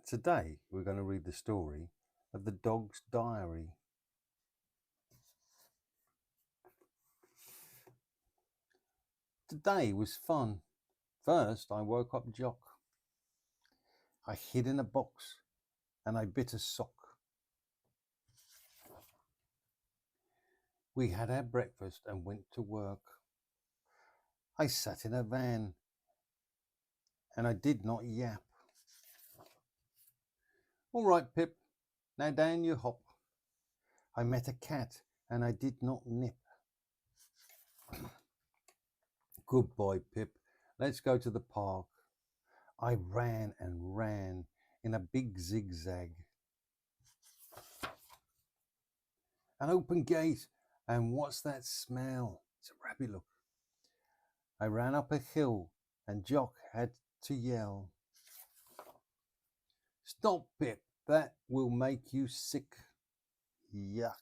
Today we're going to read the story of the dog's diary. Today was fun. First I woke up Jock. I hid in a box and I bit a sock. We had our breakfast and went to work. I sat in a van and I did not yap. All right, Pip, now down you hop. I met a cat and I did not nip. Good boy, Pip, let's go to the park. I ran and ran in a big zigzag. An open gate, and what's that smell? It's a rabbit, look. I ran up a hill and Jock had to yell. Stop, Pip, that will make you sick. Yuck.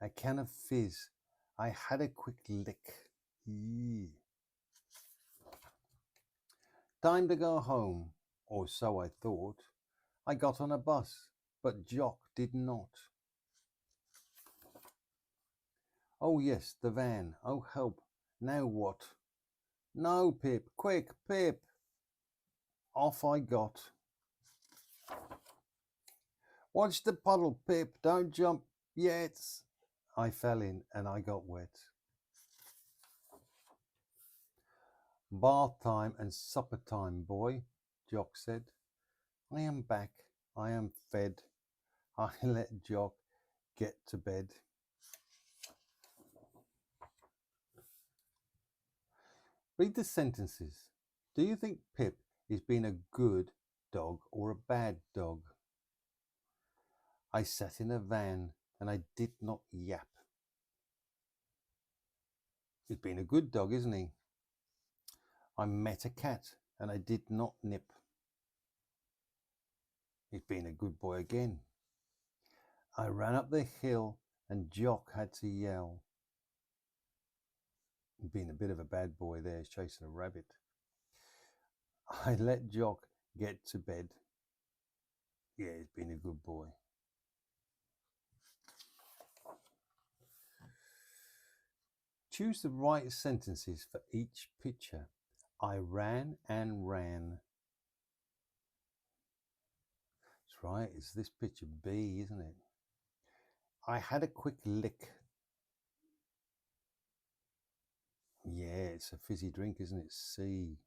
A can of fizz. I had a quick lick. Eee. Time to go home, or so I thought. I got on a bus, but Jock did not. Oh yes, the van. Oh help. Now what? No, Pip. Quick, Pip. Off I got. Watch the puddle, Pip. Don't jump yet. I fell in and I got wet. Bath time and supper time, boy, Jock said. I am back. I am fed. I let Jock get to bed. Read the sentences. Do you think Pip is being a good dog or a bad dog? I sat in a van and I did not yap. He's been a good dog, isn't he? I met a cat and I did not nip. He's been a good boy again. I ran up the hill and Jock had to yell. He's been a bit of a bad boy there, he's chasing a rabbit. I let Jock get to bed. Yeah, he's been a good boy. Choose the right sentences for each picture. I ran and ran. That's right, it's this picture B, isn't it? I had a quick lick. Yeah, it's a fizzy drink, isn't it? C.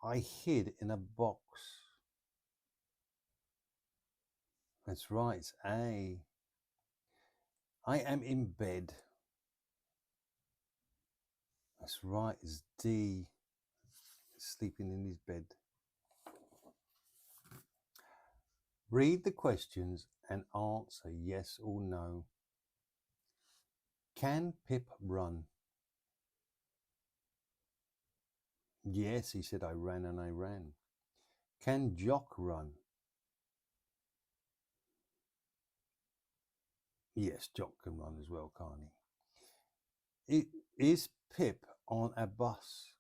I hid in a box. That's right, it's A. I am in bed. That's right, it's D. Sleeping in his bed. Read the questions and answer yes or no. Can Pip run? Yes, he said, I ran and I ran. Can Jock run? Yes, Jock can run as well, can't he? Is Pip on a bus?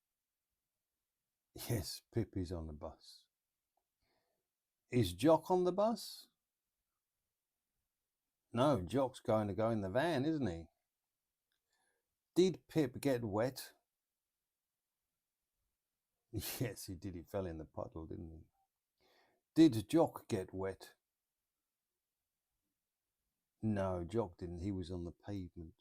Yes, Pip is on the bus. Is Jock on the bus? No, Jock's going to go in the van, isn't he? Did Pip get wet? Yes, he did. He fell in the puddle, didn't he? Did Jock get wet? No, Jock didn't. He was on the pavement.